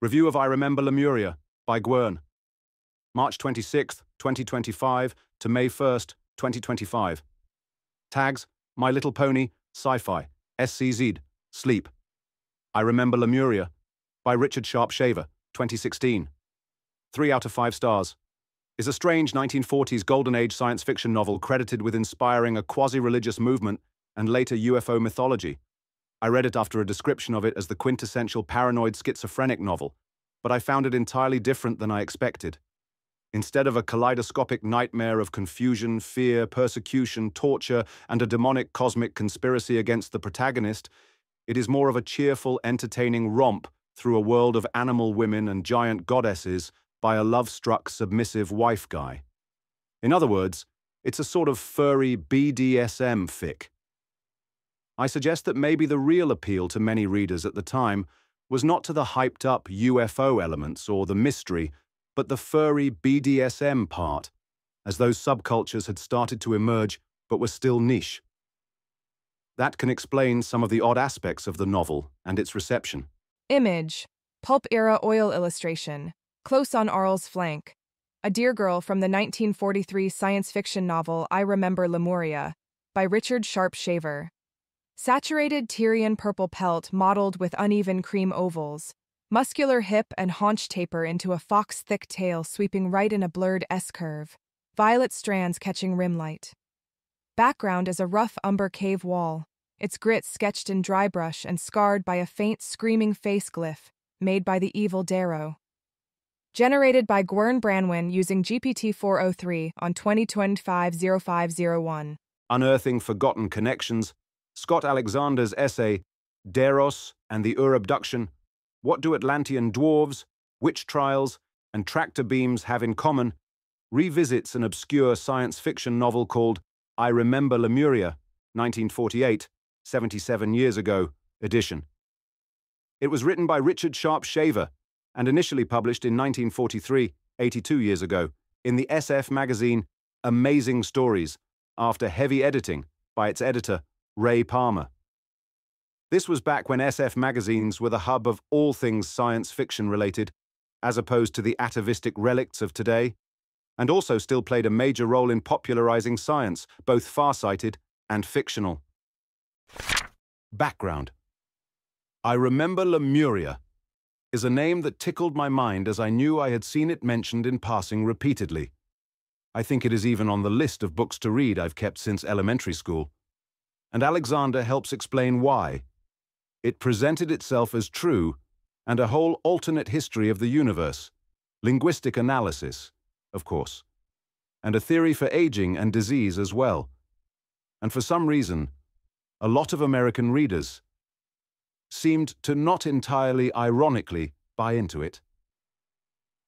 Review of I Remember Lemuria by Gwern. March 26th, 2025 to May 1st, 2025. Tags: My Little Pony, Sci-Fi, SCZ, Sleep. I Remember Lemuria by Richard Sharp Shaver, 2016. 3 out of 5 stars. Is a strange 1940s Golden Age science fiction novel credited with inspiring a quasi-religious movement and later UFO mythology. I read it after a description of it as the quintessential paranoid schizophrenic novel, but I found it entirely different than I expected. Instead of a kaleidoscopic nightmare of confusion, fear, persecution, torture, and a demonic cosmic conspiracy against the protagonist, it is more of a cheerful, entertaining romp through a world of animal women and giant goddesses by a love-struck, submissive wife guy. In other words, it's a sort of furry BDSM fic. I suggest that maybe the real appeal to many readers at the time was not to the hyped-up UFO elements or the mystery, but the furry BDSM part, as those subcultures had started to emerge but were still niche. That can explain some of the odd aspects of the novel and its reception. Image: pulp-era oil illustration, close on Arl's flank. A deer girl from the 1943 science fiction novel I Remember Lemuria by Richard Sharp Shaver. Saturated Tyrian purple pelt mottled with uneven cream ovals, muscular hip and haunch taper into a fox-thick tail sweeping right in a blurred S-curve, violet strands catching rim light. Background is a rough umber cave wall, its grit sketched in dry brush and scarred by a faint screaming face glyph made by the evil Darrow. Generated by Gwern Branwyn using GPT-403 on 2025-0501. Unearthing Forgotten Connections, Scott Alexander's essay, Deros and the Ur-Abduction, What Do Atlantean Dwarves, Witch Trials, and Tractor Beams Have in Common, revisits an obscure science fiction novel called I Remember Lemuria, 1948, 77 years ago, edition. It was written by Richard Sharp Shaver and initially published in 1943, 82 years ago, in the SF magazine Amazing Stories, after heavy editing by its editor, Ray Palmer. This was back when SF magazines were the hub of all things science fiction related, as opposed to the atavistic relicts of today, and also still played a major role in popularizing science, both far-sighted and fictional. Background: I Remember Lemuria is a name that tickled my mind as I knew I had seen it mentioned in passing repeatedly. I think it is even on the list of books to read I've kept since elementary school. And Alexander helps explain why. It presented itself as true and a whole alternate history of the universe, linguistic analysis, of course, and a theory for aging and disease as well. And for some reason, a lot of American readers seemed to not entirely ironically buy into it,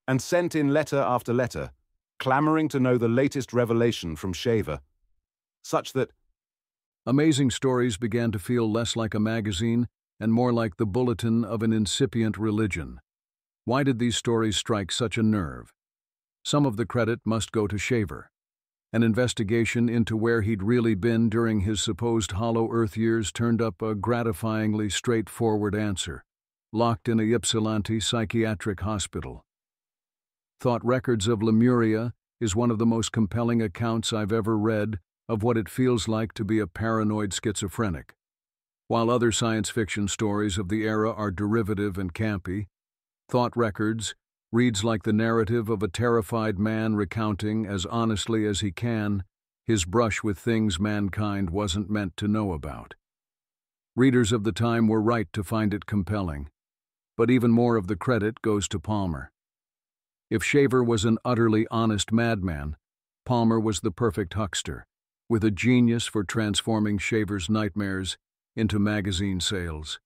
and sent in letter after letter, clamoring to know the latest revelation from Shaver, such that Amazing Stories began to feel less like a magazine and more like the bulletin of an incipient religion. Why did these stories strike such a nerve? Some of the credit must go to Shaver. An investigation into where he'd really been during his supposed Hollow Earth years turned up a gratifyingly straightforward answer: locked in a Ypsilanti psychiatric hospital. Thought Records of Lemuria is one of the most compelling accounts I've ever read of what it feels like to be a paranoid schizophrenic. While other science fiction stories of the era are derivative and campy, Thought Records reads like the narrative of a terrified man recounting, as honestly as he can, his brush with things mankind wasn't meant to know about. Readers of the time were right to find it compelling, but even more of the credit goes to Palmer. If Shaver was an utterly honest madman, Palmer was the perfect huckster, with a genius for transforming Shaver's nightmares into magazine sales.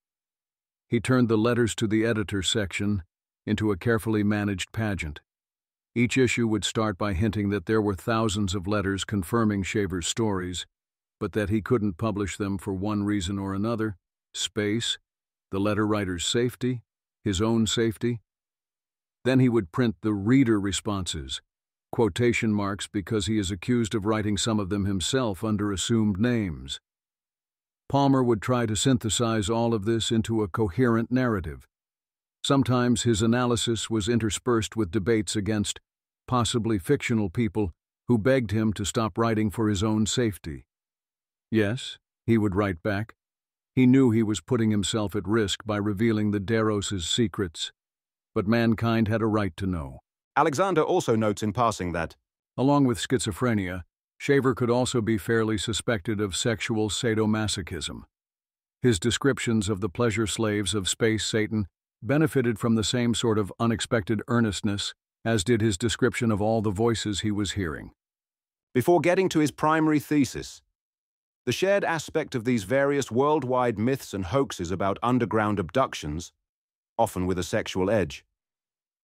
He turned the letters to the editor section into a carefully managed pageant. Each issue would start by hinting that there were thousands of letters confirming Shaver's stories, but that he couldn't publish them for one reason or another: space, the letter writer's safety, his own safety. Then he would print the reader responses, quotation marks because he is accused of writing some of them himself under assumed names. Palmer would try to synthesize all of this into a coherent narrative, Sometimes his analysis was interspersed with debates against possibly fictional people who begged him to stop writing for his own safety. Yes, he would write back. He knew he was putting himself at risk by revealing the Deros' secrets, but mankind had a right to know. Alexander also notes in passing that, along with schizophrenia, Shaver could also be fairly suspected of sexual sadomasochism. His descriptions of the pleasure slaves of Space Satan benefited from the same sort of unexpected earnestness as did his description of all the voices he was hearing. before getting to his primary thesis, the shared aspect of these various worldwide myths and hoaxes about underground abductions, often with a sexual edge,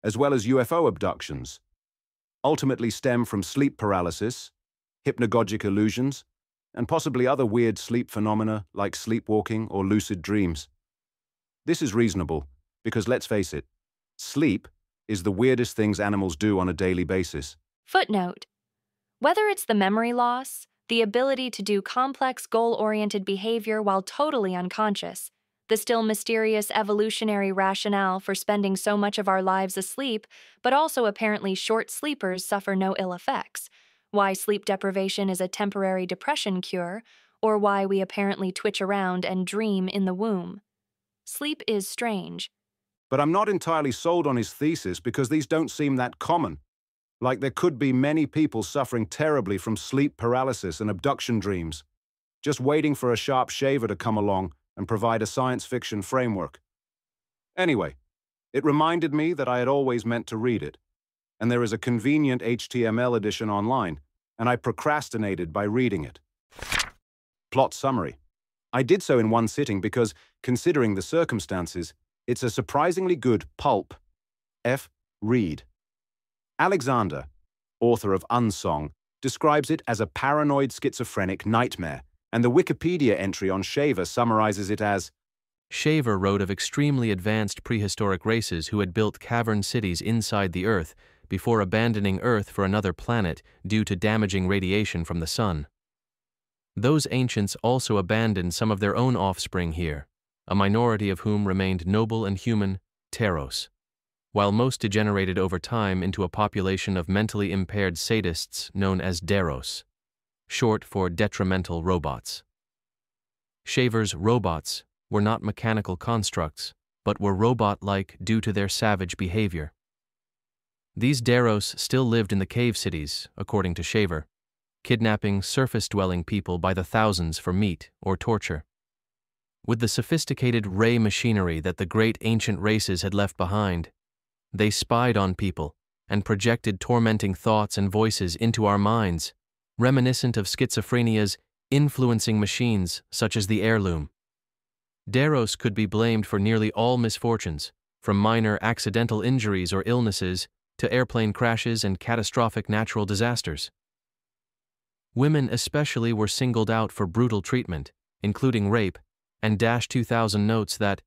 as well as UFO abductions, ultimately stem from sleep paralysis, hypnagogic illusions, and possibly other weird sleep phenomena like sleepwalking or lucid dreams. This is reasonable, because let's face it, sleep is the weirdest things animals do on a daily basis. Footnote: whether it's the memory loss, the ability to do complex goal-oriented behavior while totally unconscious, the still mysterious evolutionary rationale for spending so much of our lives asleep, but also apparently short sleepers suffer no ill effects, why sleep deprivation is a temporary depression cure, or why we apparently twitch around and dream in the womb. Sleep is strange. But I'm not entirely sold on his thesis because these don't seem that common. Like there could be many people suffering terribly from sleep paralysis and abduction dreams, just waiting for a sharp shaver to come along and provide a science fiction framework. Anyway, it reminded me that I had always meant to read it, and there is a convenient HTML edition online, and I procrastinated by reading it. Plot summary. I did so in one sitting because, considering the circumstances, it's a surprisingly good pulp read. Alexander, author of Unsong, describes it as a paranoid schizophrenic nightmare, and the Wikipedia entry on Shaver summarizes it as, Shaver wrote of extremely advanced prehistoric races who had built cavern cities inside the Earth before abandoning Earth for another planet due to damaging radiation from the sun. Those ancients also abandoned some of their own offspring here, a minority of whom remained noble and human, Teros, while most degenerated over time into a population of mentally impaired sadists known as Deros, short for detrimental robots. Shaver's robots were not mechanical constructs, but were robot-like due to their savage behavior. These Deros still lived in the cave cities, according to Shaver, kidnapping surface-dwelling people by the thousands for meat or torture. With the sophisticated ray machinery that the great ancient races had left behind, they spied on people and projected tormenting thoughts and voices into our minds, reminiscent of schizophrenia's influencing machines such as the heirloom. Deros could be blamed for nearly all misfortunes, from minor accidental injuries or illnesses to airplane crashes and catastrophic natural disasters. Women especially were singled out for brutal treatment, including rape, and Dash 2000 notes that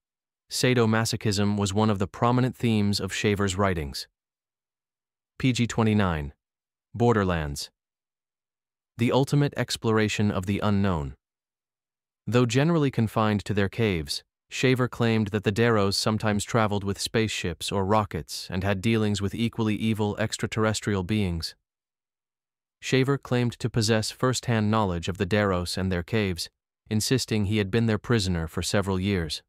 sadomasochism was one of the prominent themes of Shaver's writings. PG-29. Borderlands. The ultimate exploration of the unknown. Though generally confined to their caves, Shaver claimed that the Deros sometimes traveled with spaceships or rockets and had dealings with equally evil extraterrestrial beings. Shaver claimed to possess first-hand knowledge of the Deros and their caves, insisting he had been their prisoner for several years.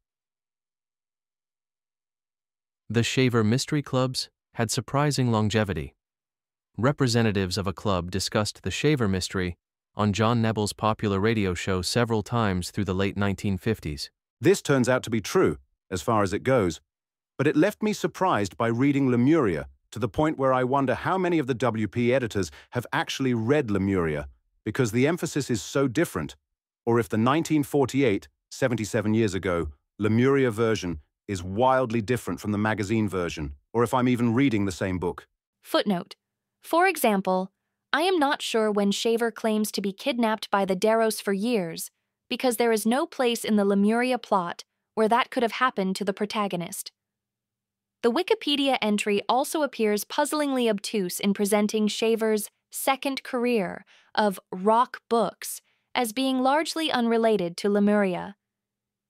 The Shaver Mystery Clubs had surprising longevity. Representatives of a club discussed the Shaver mystery on John Nebel's popular radio show several times through the late 1950s. This turns out to be true, as far as it goes, but it left me surprised by reading Lemuria, to the point where I wonder how many of the WP editors have actually read Lemuria, because the emphasis is so different, or if the 1948, 77 years ago, Lemuria version is wildly different from the magazine version, or if I'm even reading the same book. Footnote: for example, I am not sure when Shaver claims to be kidnapped by the Deros for years, because there is no place in the Lemuria plot where that could have happened to the protagonist. The Wikipedia entry also appears puzzlingly obtuse in presenting Shaver's second career of rock books as being largely unrelated to Lemuria.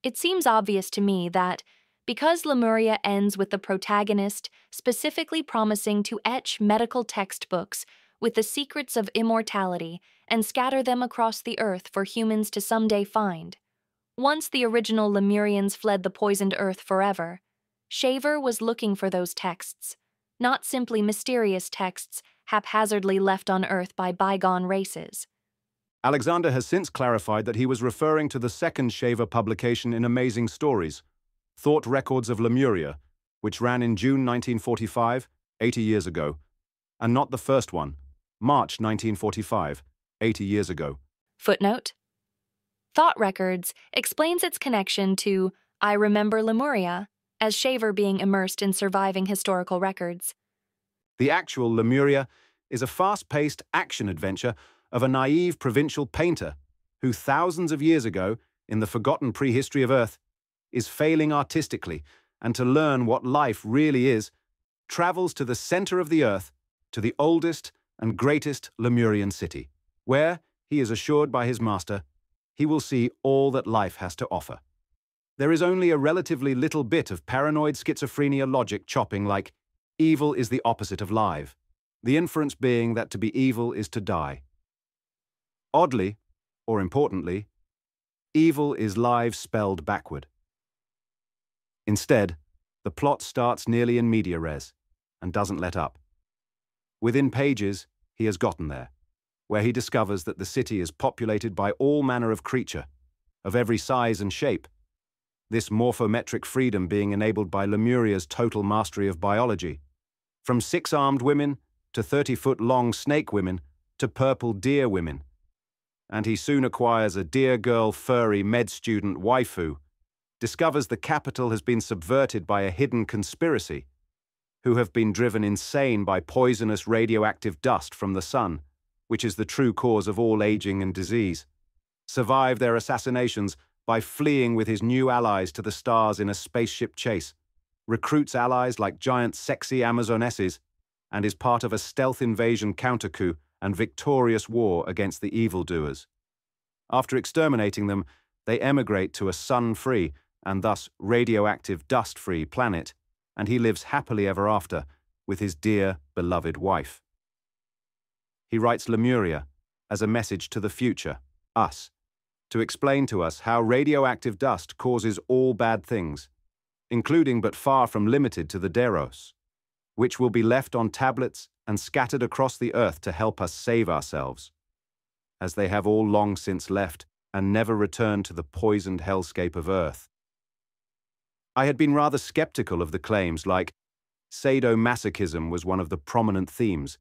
It seems obvious to me that, Because Lemuria ends with the protagonist specifically promising to etch medical textbooks with the secrets of immortality and scatter them across the earth for humans to someday find. Once the original Lemurians fled the poisoned earth forever, Shaver was looking for those texts, not simply mysterious texts haphazardly left on Earth by bygone races. Alexander has since clarified that he was referring to the second Shaver publication in Amazing Stories, Thought Records of Lemuria, which ran in June 1945, 80 years ago, and not the first one, March 1945, 80 years ago. Footnote: Thought Records explains its connection to I Remember Lemuria, as Shaver being immersed in surviving historical records. The actual Lemuria is a fast-paced action-adventure of a naive provincial painter who thousands of years ago, in the forgotten prehistory of Earth, is failing artistically, and to learn what life really is, travels to the center of the Earth, to the oldest and greatest Lemurian city, where, he is assured by his master, he will see all that life has to offer. There is only a relatively little bit of paranoid schizophrenia logic chopping like, evil is the opposite of live, the inference being that to be evil is to die. Oddly, or importantly, evil is live spelled backward. Instead, the plot starts nearly in media res, and doesn't let up. Within pages, he has gotten there, where he discovers that the city is populated by all manner of creature, of every size and shape, this morphometric freedom being enabled by Lemuria's total mastery of biology, from 6-armed women to 30-foot-long snake women to purple deer women. And he soon acquires a deer girl furry med student waifu, discovers the capital has been subverted by a hidden conspiracy, who have been driven insane by poisonous radioactive dust from the sun, which is the true cause of all aging and disease, survive their assassinations by fleeing with his new allies to the stars in a spaceship chase, recruits allies like giant sexy Amazonesses, and is part of a stealth invasion counter-coup and victorious war against the evildoers. After exterminating them, they emigrate to a sun-free and thus radioactive dust-free planet, and he lives happily ever after with his dear, beloved wife. He writes Lemuria as a message to the future, us, to explain to us how radioactive dust causes all bad things, including but far from limited to the Deros, which will be left on tablets and scattered across the earth to help us save ourselves, as they have all long since left and never returned to the poisoned hellscape of Earth. I had been rather skeptical of the claims like sadomasochism was one of the prominent themes,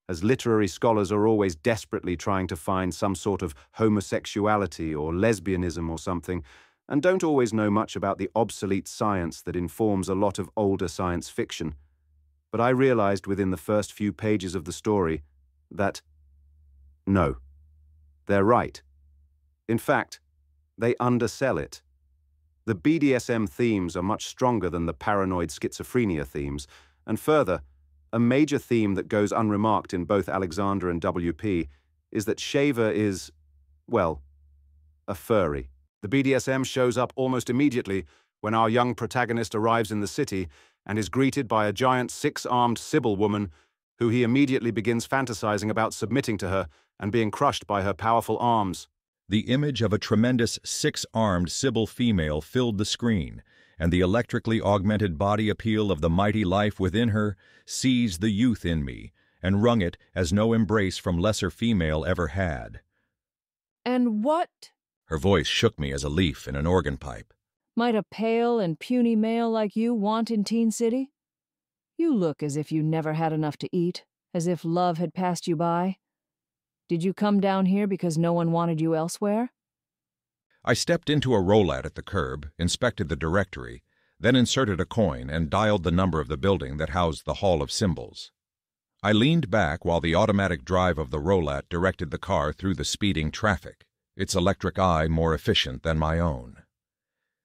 as literary scholars are always desperately trying to find some sort of homosexuality or lesbianism or something, and don't always know much about the obsolete science that informs a lot of older science fiction. But I realized within the first few pages of the story that, no, they're right. In fact, they undersell it. The BDSM themes are much stronger than the paranoid schizophrenia themes, and further, a major theme that goes unremarked in both Alexander and WP is that Shaver is, well, a furry. The BDSM shows up almost immediately when our young protagonist arrives in the city and is greeted by a giant 6-armed Sibyl woman who he immediately begins fantasizing about submitting to her and being crushed by her powerful arms. The image of a tremendous 6-armed Sibyl female filled the screen, and the electrically augmented body appeal of the mighty life within her seized the youth in me and wrung it as no embrace from lesser female ever had. And what Her voice shook me as a leaf in an organ pipe. might a pale and puny male like you want in Teen City? You look as if you never had enough to eat, as if love had passed you by. Did you come down here because no one wanted you elsewhere? I stepped into a rollat at the curb, inspected the directory, then inserted a coin and dialed the number of the building that housed the Hall of Symbols. I leaned back while the automatic drive of the rollat directed the car through the speeding traffic, its electric eye more efficient than my own.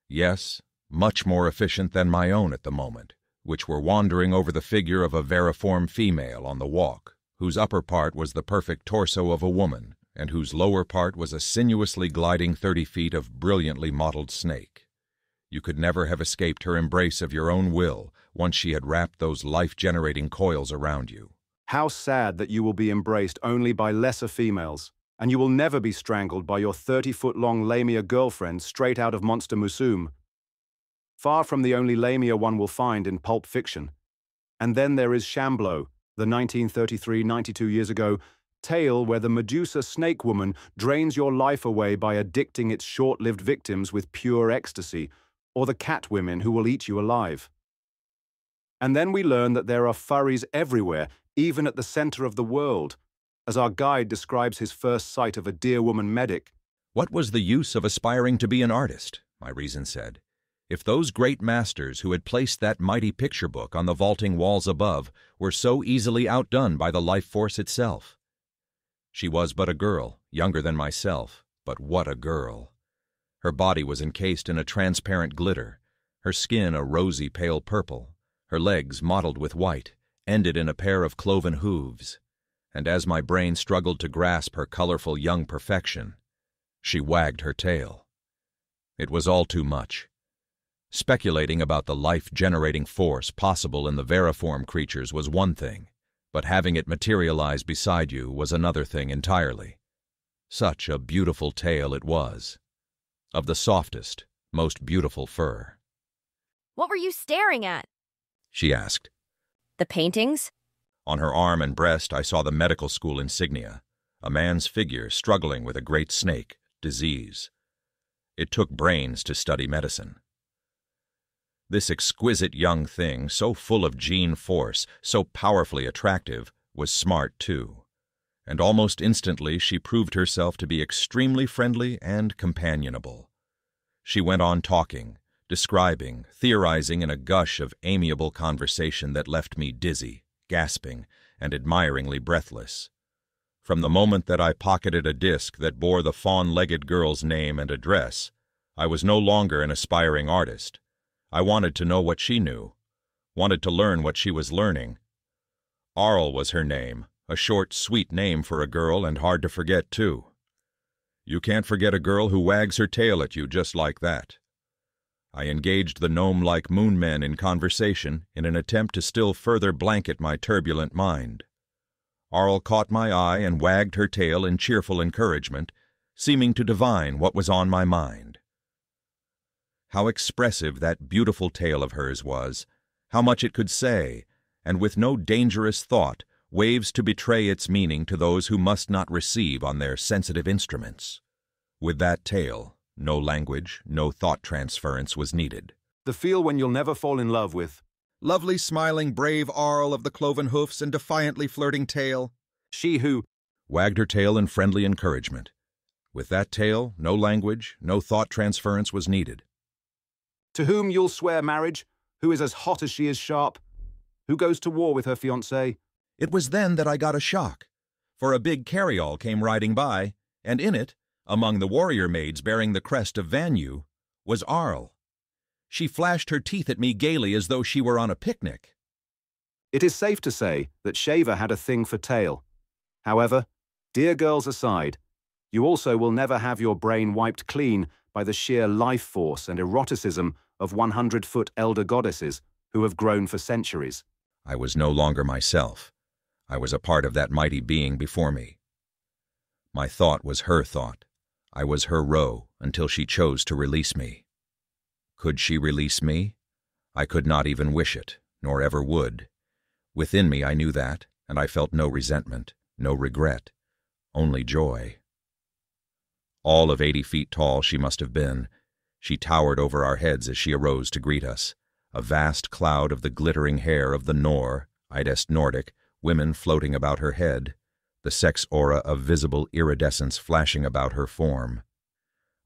Yes, much more efficient than my own at the moment, which were wandering over the figure of a veriform female on the walk, whose upper part was the perfect torso of a woman, and whose lower part was a sinuously gliding 30 feet of brilliantly mottled snake. You could never have escaped her embrace of your own will once she had wrapped those life-generating coils around you. How sad that you will be embraced only by lesser females, and you will never be strangled by your 30-foot-long Lamia girlfriend straight out of Monster Musume. Far from the only Lamia one will find in pulp fiction. And then there is Shamblo, the 1933, 92 years ago, tale where the Medusa snake woman drains your life away by addicting its short-lived victims with pure ecstasy, or the cat women who will eat you alive. And then we learn that there are furries everywhere, even at the center of the world, as our guide describes his first sight of a deer woman medic. What was the use of aspiring to be an artist, my reason said, if those great masters who had placed that mighty picture book on the vaulting walls above were so easily outdone by the life force itself? She was but a girl, younger than myself, but what a girl! Her body was encased in a transparent glitter, her skin a rosy pale purple, her legs mottled with white, ended in a pair of cloven hooves, and as my brain struggled to grasp her colorful young perfection, she wagged her tail. It was all too much. Speculating about the life-generating force possible in the veriform creatures was one thing, but having it materialize beside you was another thing entirely. Such a beautiful tail it was, of the softest, most beautiful fur. "What were you staring at?" she asked. "The paintings?" On her arm and breast I saw the medical school insignia, a man's figure struggling with a great snake, disease. It took brains to study medicine. This exquisite young thing, so full of gene force, so powerfully attractive, was smart too, and almost instantly she proved herself to be extremely friendly and companionable. She went on talking, describing, theorizing in a gush of amiable conversation that left me dizzy, gasping, and admiringly breathless. From the moment that I pocketed a disc that bore the fawn-legged girl's name and address, I was no longer an aspiring artist. I wanted to know what she knew, wanted to learn what she was learning. Arl was her name, a short, sweet name for a girl and hard to forget, too. You can't forget a girl who wags her tail at you just like that. I engaged the gnome-like moon men in conversation in an attempt to still further blanket my turbulent mind. Arl caught my eye and wagged her tail in cheerful encouragement, seeming to divine what was on my mind. How expressive that beautiful tail of hers was, how much it could say, and with no dangerous thought, waves to betray its meaning to those who must not receive on their sensitive instruments. With that tail, no language, no thought transference was needed. The feel when you'll never fall in love with. Lovely smiling brave Arl of the cloven hoofs and defiantly flirting tail. She who wagged her tail in friendly encouragement. With that tail, no language, no thought transference was needed. To whom you'll swear marriage, who is as hot as she is sharp, who goes to war with her fiancé. It was then that I got a shock, for a big carryall came riding by, and in it, among the warrior maids bearing the crest of Vanu, was Arl. She flashed her teeth at me gaily as though she were on a picnic. It is safe to say that Shaver had a thing for tail. However, dear girls aside, you also will never have your brain wiped clean by the sheer life force and eroticism of 100-foot elder goddesses who have grown for centuries. I was no longer myself. I was a part of that mighty being before me. My thought was her thought. I was her roe until she chose to release me. Could she release me? I could not even wish it, nor ever would. Within me I knew that, and I felt no resentment, no regret, only joy. All of 80 feet tall she must have been. She towered over our heads as she arose to greet us, a vast cloud of the glittering hair of the Nor, Idest Nordic, women floating about her head, the sex aura of visible iridescence flashing about her form.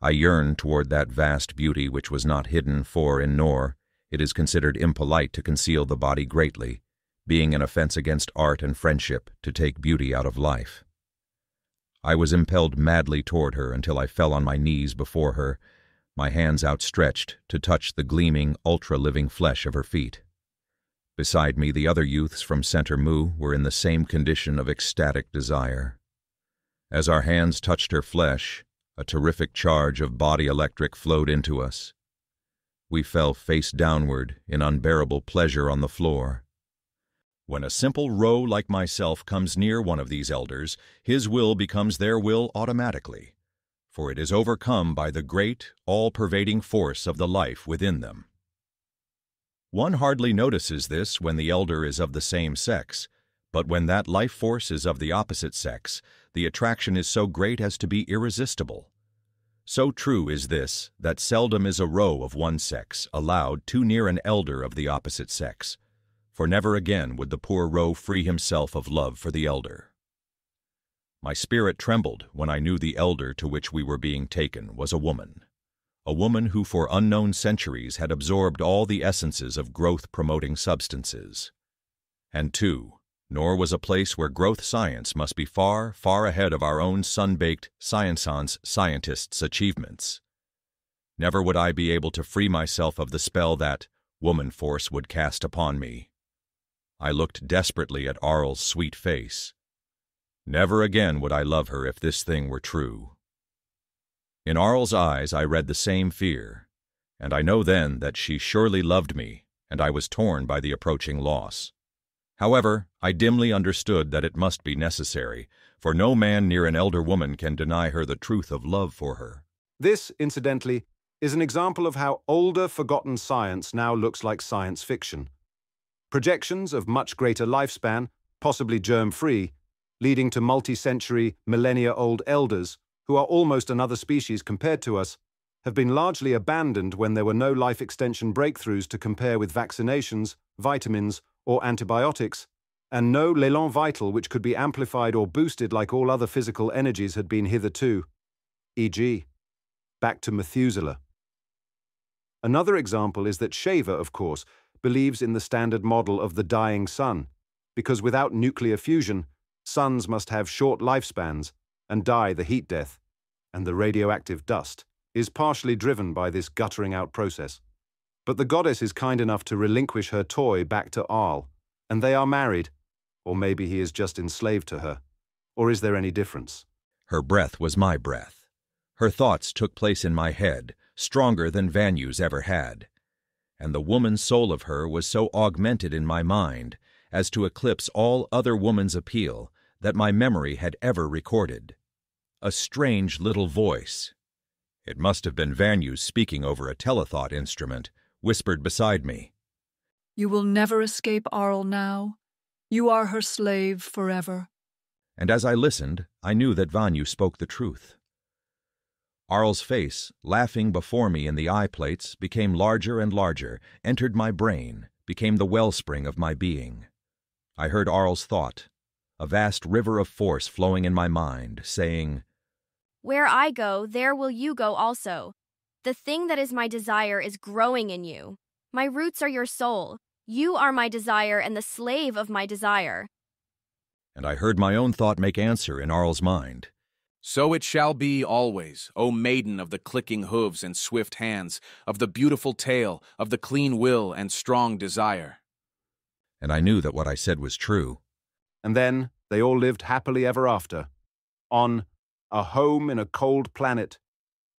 I yearned toward that vast beauty which was not hidden, for in Nor it is considered impolite to conceal the body greatly, being an offense against art and friendship to take beauty out of life. I was impelled madly toward her until I fell on my knees before her, my hands outstretched to touch the gleaming, ultra-living flesh of her feet. Beside me, the other youths from Center Mu were in the same condition of ecstatic desire. As our hands touched her flesh, a terrific charge of body electric flowed into us. We fell face downward in unbearable pleasure on the floor. When a simple roe like myself comes near one of these elders, his will becomes their will automatically, for it is overcome by the great, all-pervading force of the life within them. One hardly notices this when the elder is of the same sex, but when that life force is of the opposite sex, the attraction is so great as to be irresistible. So true is this that seldom is a roe of one sex allowed too near an elder of the opposite sex, for never again would the poor roe free himself of love for the elder. My spirit trembled when I knew the elder to which we were being taken was a woman who for unknown centuries had absorbed all the essences of growth-promoting substances. And nor was a place where growth science must be far, far ahead of our own sun-baked science scientists' achievements. Never would I be able to free myself of the spell that woman force would cast upon me. I looked desperately at Arl's sweet face. Never again would I love her if this thing were true. In Arl's eyes I read the same fear, and I know then that she surely loved me, and I was torn by the approaching loss. However, I dimly understood that it must be necessary, for no man near an elder woman can deny her the truth of love for her. This, incidentally, is an example of how older, forgotten science now looks like science fiction. Projections of much greater lifespan, possibly germ-free, leading to multi-century, millennia-old elders, who are almost another species compared to us, have been largely abandoned when there were no life extension breakthroughs to compare with vaccinations, vitamins, or antibiotics, and no l'élan vital which could be amplified or boosted like all other physical energies had been hitherto, e.g., back to Methuselah. Another example is that Shaver, of course, believes in the standard model of the dying sun, because without nuclear fusion, suns must have short lifespans and die the heat death, and the radioactive dust is partially driven by this guttering out process. But the goddess is kind enough to relinquish her toy back to Arl, and they are married, or maybe he is just enslaved to her. Or is there any difference? Her breath was my breath. Her thoughts took place in my head, stronger than Vanyu's ever had. And the woman soul of her was so augmented in my mind as to eclipse all other woman's appeal that my memory had ever recorded. A strange little voice, it must have been Vanyu's speaking over a telethought instrument, whispered beside me. You will never escape Arl now. You are her slave forever. And as I listened, I knew that Vanyu spoke the truth. Arl's face, laughing before me in the eye plates, became larger and larger, entered my brain, became the wellspring of my being. I heard Arl's thought, a vast river of force flowing in my mind, saying, Where I go, there will you go also. The thing that is my desire is growing in you. My roots are your soul. You are my desire and the slave of my desire. And I heard my own thought make answer in Arl's mind. So it shall be always, O maiden of the clicking hooves and swift hands, of the beautiful tail, of the clean will and strong desire. And I knew that what I said was true. And then they all lived happily ever after, on a home in a cold planet,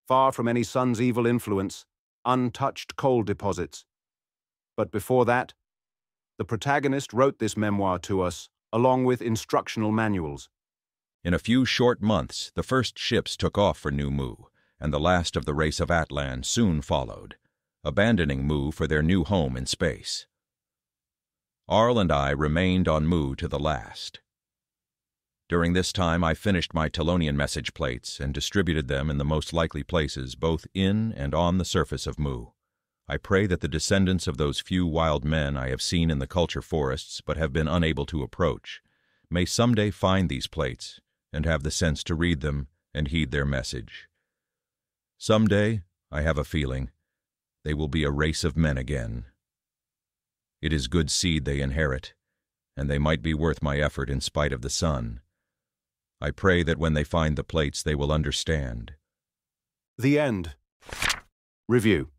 far from any sun's evil influence, untouched coal deposits. But before that, the protagonist wrote this memoir to us, along with instructional manuals. In a few short months, the first ships took off for New Mu, and the last of the race of Atlan soon followed, abandoning Mu for their new home in space. Arl and I remained on Mu to the last. During this time, I finished my Telonian message plates and distributed them in the most likely places both in and on the surface of Mu. I pray that the descendants of those few wild men I have seen in the culture forests but have been unable to approach may someday find these plates and have the sense to read them and heed their message. Someday, I have a feeling, they will be a race of men again. It is good seed they inherit, and they might be worth my effort in spite of the sun. I pray that when they find the plates they will understand. The end. Review.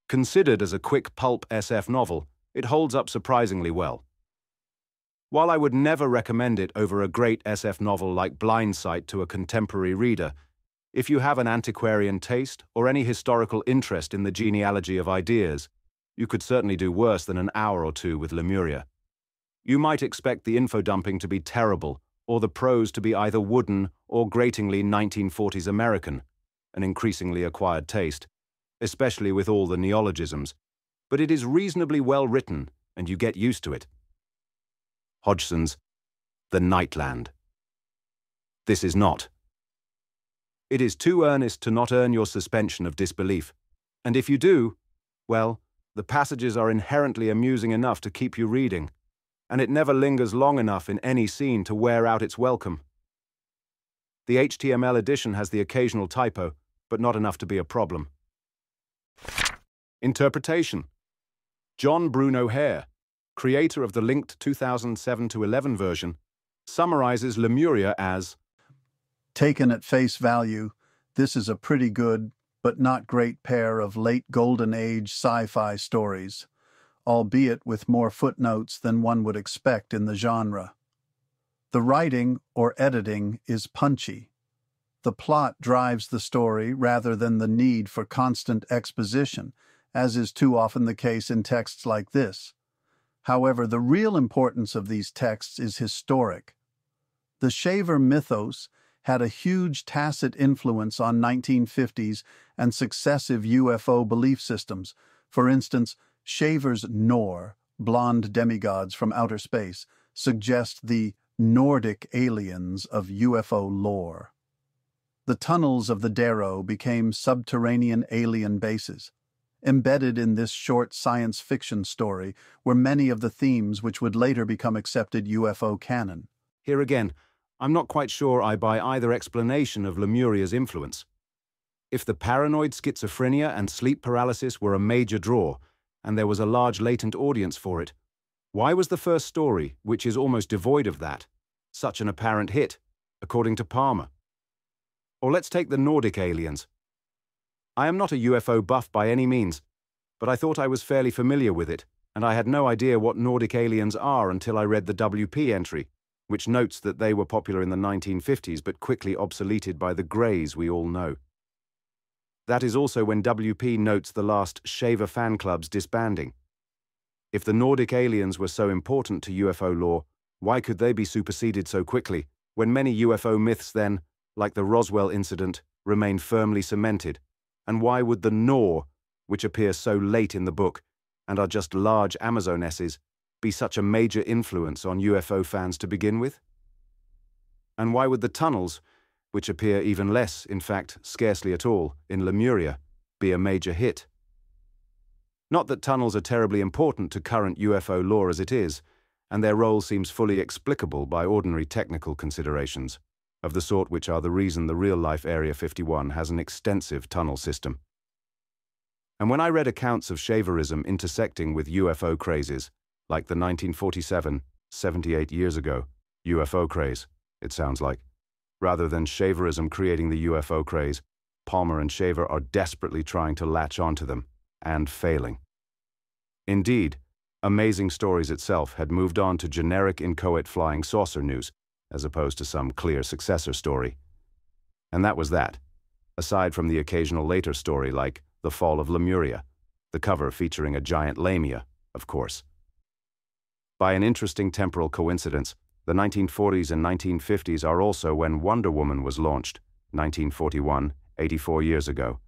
Considered as a quick pulp SF novel, it holds up surprisingly well. While I would never recommend it over a great SF novel like Blindsight to a contemporary reader, If you have an antiquarian taste or any historical interest in the genealogy of ideas, you could certainly do worse than an hour or two with Lemuria. You might expect the info-dumping to be terrible, or the prose to be either wooden or gratingly 1940s American, an increasingly acquired taste, especially with all the neologisms, but it is reasonably well written, and you get used to it. Hodgson's The Nightland. This is not. It is too earnest to not earn your suspension of disbelief, and if you do, well, the passages are inherently amusing enough to keep you reading, and it never lingers long enough in any scene to wear out its welcome. The HTML edition has the occasional typo, but not enough to be a problem. Interpretation. John Bruno Hare, creator of the linked 2007-11 version, summarizes Lemuria as, taken at face value, this is a pretty good, but not great pair of late Golden Age sci-fi stories, albeit with more footnotes than one would expect in the genre. The writing, or editing, is punchy. The plot drives the story rather than the need for constant exposition, as is too often the case in texts like this. However, the real importance of these texts is historic. The Shaver mythos had a huge tacit influence on 1950s and successive UFO belief systems. For instance, Shaver's Nor, blonde demigods from outer space, suggest the Nordic aliens of UFO lore. The tunnels of the Darrow became subterranean alien bases. Embedded in this short science fiction story were many of the themes which would later become accepted UFO canon. Here again, I'm not quite sure I buy either explanation of Lemuria's influence. If the paranoid schizophrenia and sleep paralysis were a major draw, and there was a large latent audience for it, why was the first story, which is almost devoid of that, such an apparent hit, according to Palmer? Or let's take the Nordic aliens. I am not a UFO buff by any means, but I thought I was fairly familiar with it, and I had no idea what Nordic aliens are until I read the WP entry, which notes that they were popular in the 1950s but quickly obsoleted by the Greys we all know. That is also when WP notes the last Shaver fan club's disbanding. If the Nordic aliens were so important to UFO lore, why could they be superseded so quickly, when many UFO myths then, like the Roswell incident, remain firmly cemented? And why would the Nor, which appear so late in the book, and are just large Amazonesses, be such a major influence on UFO fans to begin with? And why would the tunnels, which appear even less, in fact, scarcely at all, in Lemuria, be a major hit? Not that tunnels are terribly important to current UFO lore as it is, and their role seems fully explicable by ordinary technical considerations, of the sort which are the reason the real-life Area 51 has an extensive tunnel system. And when I read accounts of Shaverism intersecting with UFO crazes, like the 1947, 78 years ago, UFO craze, it sounds like, rather than Shaverism creating the UFO craze, Palmer and Shaver are desperately trying to latch onto them, and failing. Indeed, Amazing Stories itself had moved on to generic inchoate flying saucer news, as opposed to some clear successor story. And that was that, aside from the occasional later story like The Fall of Lemuria, the cover featuring a giant lamia, of course. By an interesting temporal coincidence, the 1940s and 1950s are also when Wonder Woman was launched, 1941, 84 years ago.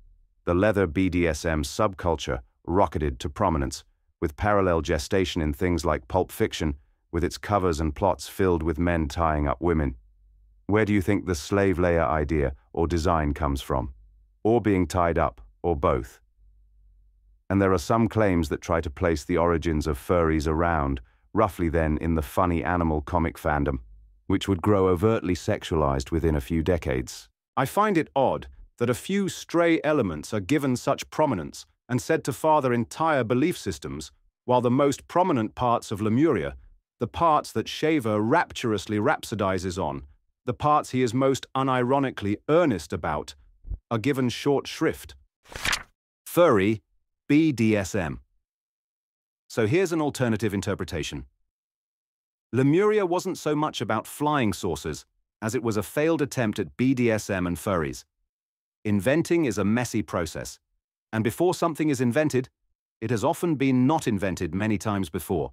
The leather BDSM subculture rocketed to prominence, with parallel gestation in things like Pulp Fiction, with its covers and plots filled with men tying up women. Where do you think the slave layer idea or design comes from? Or being tied up, or both? And there are some claims that try to place the origins of furries around, roughly then in the funny animal comic fandom, which would grow overtly sexualized within a few decades. I find it odd that a few stray elements are given such prominence and said to father entire belief systems, while the most prominent parts of Lemuria, the parts that Shaver rapturously rhapsodizes on, the parts he is most unironically earnest about, are given short shrift. Furry BDSM. So here's an alternative interpretation. Lemuria wasn't so much about flying saucers as it was a failed attempt at BDSM and furries. Inventing is a messy process, and before something is invented, it has often been not invented many times before.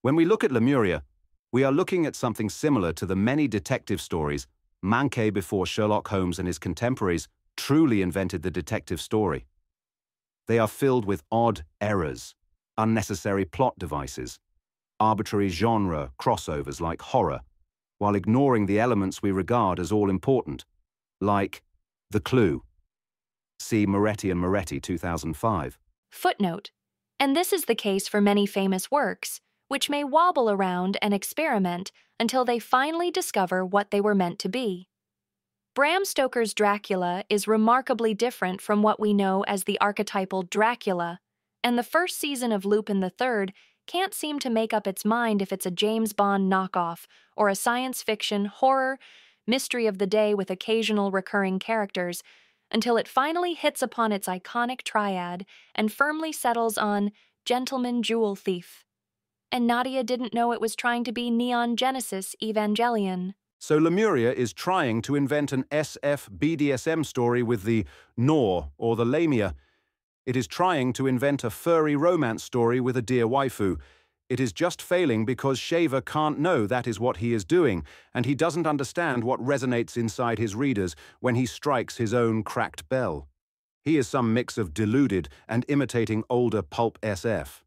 When we look at Lemuria, we are looking at something similar to the many detective stories manqué before Sherlock Holmes and his contemporaries truly invented the detective story. They are filled with odd errors, unnecessary plot devices, arbitrary genre crossovers like horror, while ignoring the elements we regard as all-important, like the clue. See Moretti and Moretti, 2005. Footnote: and this is the case for many famous works, which may wobble around and experiment until they finally discover what they were meant to be. Bram Stoker's Dracula is remarkably different from what we know as the archetypal Dracula, and the first season of Lupin III can't seem to make up its mind if it's a James Bond knockoff or a science fiction, horror, mystery of the day with occasional recurring characters, until it finally hits upon its iconic triad and firmly settles on Gentleman Jewel Thief. And Nadia didn't know it was trying to be Neon Genesis Evangelion. So Lemuria is trying to invent an SF BDSM story with the Nor or the Lamia. It is trying to invent a furry romance story with a dear waifu. It is just failing because Shaver can't know that is what he is doing, and he doesn't understand what resonates inside his readers when he strikes his own cracked bell. He is some mix of deluded and imitating older pulp SF.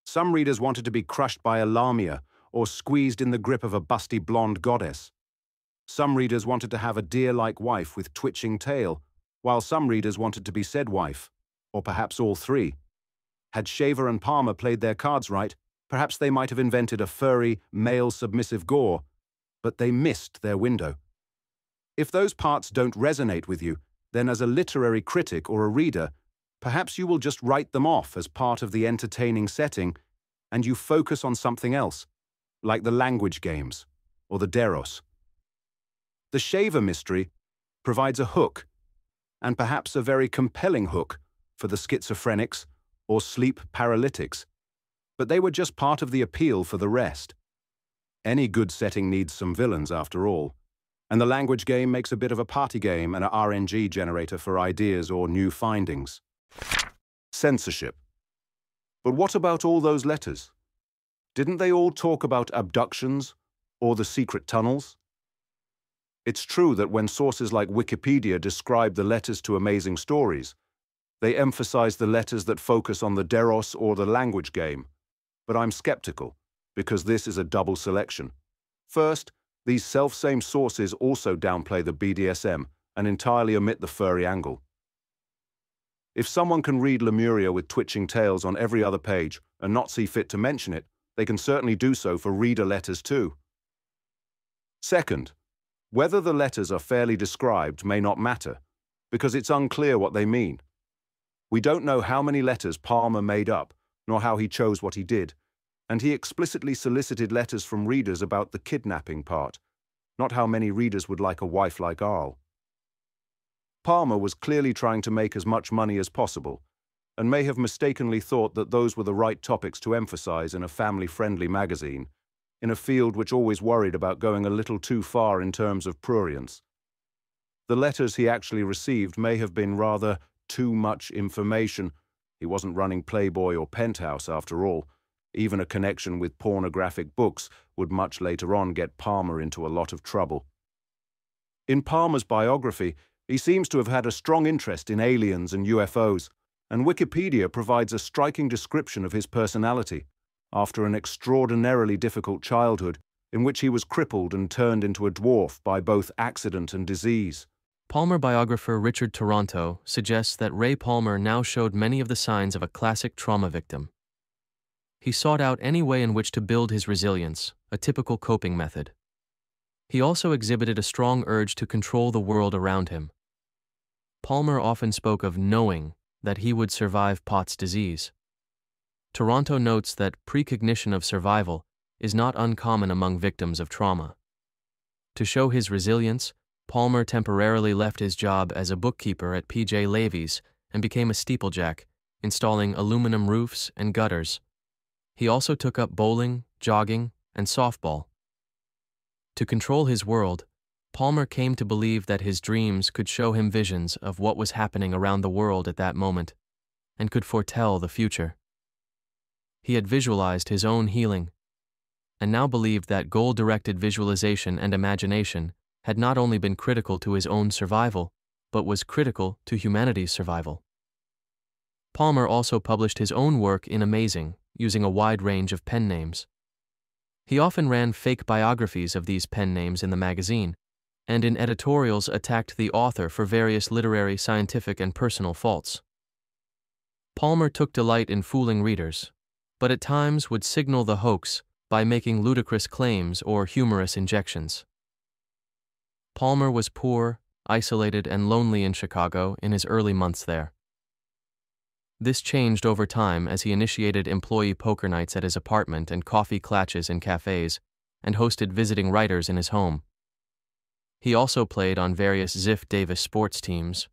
Some readers wanted to be crushed by a Lamia, or squeezed in the grip of a busty blonde goddess. Some readers wanted to have a deer-like wife with twitching tail, while some readers wanted to be said wife, or perhaps all three. Had Shaver and Palmer played their cards right, perhaps they might have invented a furry, male submissive gore, but they missed their window. If those parts don't resonate with you, then as a literary critic or a reader, perhaps you will just write them off as part of the entertaining setting, and you focus on something else, like the language games, or the Deros. The Shaver mystery provides a hook, and perhaps a very compelling hook, for the schizophrenics or sleep paralytics, but they were just part of the appeal for the rest. Any good setting needs some villains, after all, and the language game makes a bit of a party game and an RNG generator for ideas or new findings. Censorship. But what about all those letters? Didn't they all talk about abductions or the secret tunnels? It's true that when sources like Wikipedia describe the letters to amazing stories, they emphasize the letters that focus on the Deros or the language game. But I'm skeptical, because this is a double selection. First, these self-same sources also downplay the BDSM and entirely omit the furry angle. If someone can read Lemuria with twitching tails on every other page and not see fit to mention it, they can certainly do so for reader letters too. Second, whether the letters are fairly described may not matter, because it's unclear what they mean. We don't know how many letters Palmer made up, nor how he chose what he did, and he explicitly solicited letters from readers about the kidnapping part, not how many readers would like a wife like Arl. Palmer was clearly trying to make as much money as possible, and may have mistakenly thought that those were the right topics to emphasize in a family-friendly magazine, in a field which always worried about going a little too far in terms of prurience. The letters he actually received may have been rather too much information. He wasn't running Playboy or Penthouse, after all. Even a connection with pornographic books would much later on get Palmer into a lot of trouble. In Palmer's biography, he seems to have had a strong interest in aliens and UFOs, and Wikipedia provides a striking description of his personality, after an extraordinarily difficult childhood in which he was crippled and turned into a dwarf by both accident and disease. Palmer biographer Richard Toronto suggests that Ray Palmer now showed many of the signs of a classic trauma victim. He sought out any way in which to build his resilience, a typical coping method. He also exhibited a strong urge to control the world around him. Palmer often spoke of knowing that he would survive Pott's disease. Toronto notes that precognition of survival is not uncommon among victims of trauma. To show his resilience, Palmer temporarily left his job as a bookkeeper at P.J. Levy's and became a steeplejack, installing aluminum roofs and gutters. He also took up bowling, jogging, and softball. To control his world, Palmer came to believe that his dreams could show him visions of what was happening around the world at that moment, and could foretell the future. He had visualized his own healing, and now believed that goal-directed visualization and imagination had not only been critical to his own survival, but was critical to humanity's survival. Palmer also published his own work in Amazing, using a wide range of pen names. He often ran fake biographies of these pen names in the magazine, and in editorials attacked the author for various literary, scientific, and personal faults. Palmer took delight in fooling readers, but at times would signal the hoax by making ludicrous claims or humorous injections. Palmer was poor, isolated, and lonely in Chicago in his early months there. This changed over time as he initiated employee poker nights at his apartment and coffee klatches in cafes, and hosted visiting writers in his home. He also played on various Ziff Davis sports teams.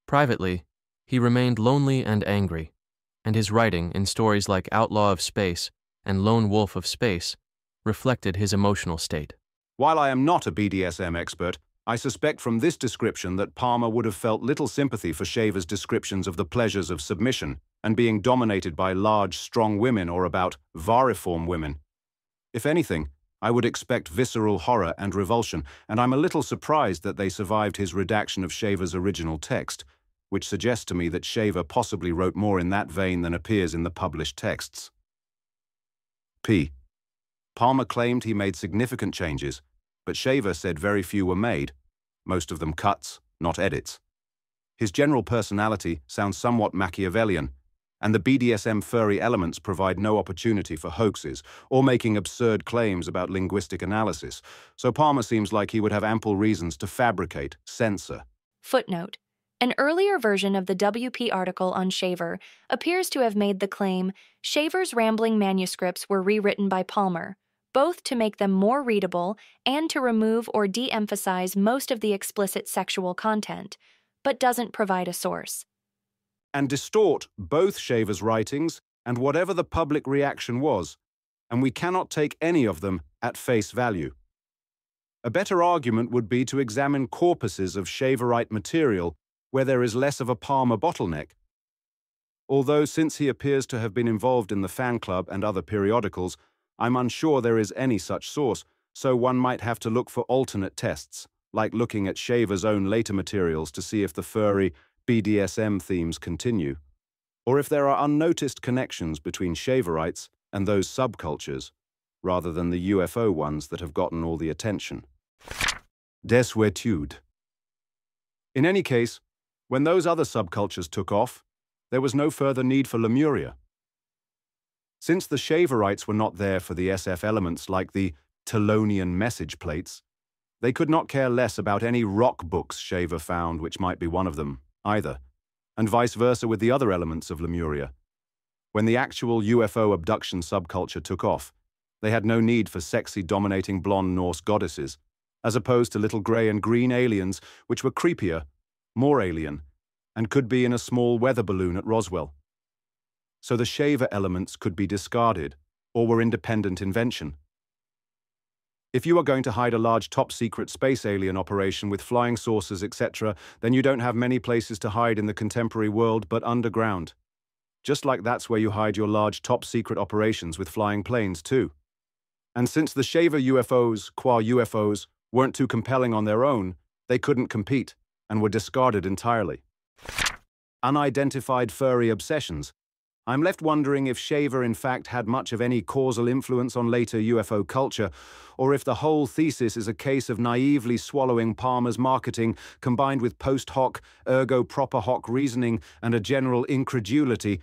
Privately, he remained lonely and angry, and his writing in stories like Outlaw of Space and Lone Wolf of Space reflected his emotional state. While I am not a BDSM expert, I suspect from this description that Palmer would have felt little sympathy for Shaver's descriptions of the pleasures of submission and being dominated by large, strong women or about variform women. If anything, I would expect visceral horror and revulsion, and I'm a little surprised that they survived his redaction of Shaver's original text, which suggests to me that Shaver possibly wrote more in that vein than appears in the published texts. P. Palmer claimed he made significant changes, but Shaver said very few were made, most of them cuts, not edits. His general personality sounds somewhat Machiavellian, and the BDSM furry elements provide no opportunity for hoaxes or making absurd claims about linguistic analysis, so Palmer seems like he would have ample reasons to fabricate, censor. Footnote. An earlier version of the WP article on Shaver appears to have made the claim Shaver's rambling manuscripts were rewritten by Palmer, both to make them more readable and to remove or de-emphasize most of the explicit sexual content, but doesn't provide a source. And distort both Shaver's writings and whatever the public reaction was, and we cannot take any of them at face value. A better argument would be to examine corpuses of Shaverite material where there is less of a Palmer bottleneck. Although since he appears to have been involved in the fan club and other periodicals, I'm unsure there is any such source, so one might have to look for alternate tests, like looking at Shaver's own later materials to see if the furry BDSM themes continue, or if there are unnoticed connections between Shaverites and those subcultures, rather than the UFO ones that have gotten all the attention. Desuetude. In any case, when those other subcultures took off, there was no further need for Lemuria. Since the Shaverites were not there for the SF elements like the Telonian message plates, they could not care less about any rock books Shaver found, which might be one of them, either, and vice versa with the other elements of Lemuria. When the actual UFO abduction subculture took off, they had no need for sexy, dominating blonde Norse goddesses, as opposed to little grey and green aliens, which were creepier, more alien, and could be in a small weather balloon at Roswell. So the Shaver elements could be discarded, or were independent invention. If you are going to hide a large top-secret space alien operation with flying saucers, etc., then you don't have many places to hide in the contemporary world but underground. Just like that's where you hide your large top-secret operations with flying planes, too. And since the Shaver UFOs, qua UFOs, weren't too compelling on their own, they couldn't compete, and were discarded entirely. Unidentified furry obsessions. I'm left wondering if Shaver in fact had much of any causal influence on later UFO culture, or if the whole thesis is a case of naively swallowing Palmer's marketing combined with post hoc, ergo proper hoc reasoning and a general incredulity.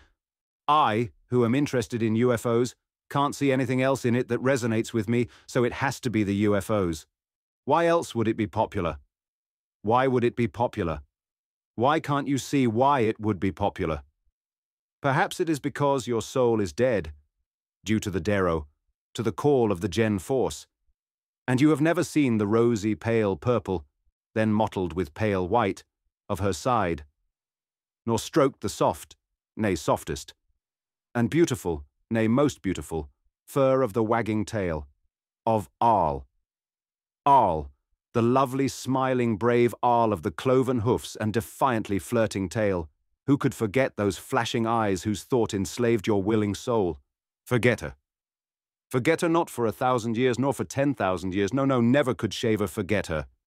I, who am interested in UFOs, can't see anything else in it that resonates with me, so it has to be the UFOs. Why else would it be popular? Why would it be popular? Why can't you see why it would be popular? Perhaps it is because your soul is dead, due to the Darrow, to the call of the Gen Force, and you have never seen the rosy pale purple, then mottled with pale white, of her side, nor stroked the soft, nay softest, and beautiful, nay most beautiful, fur of the wagging tail, of Arl. Arl, the lovely, smiling, brave Arl of the cloven hoofs and defiantly flirting tail. Who could forget those flashing eyes whose thought enslaved your willing soul? Forget her. Forget her not for 1,000 years, nor for 10,000 years. No, no, never could shaver forget her.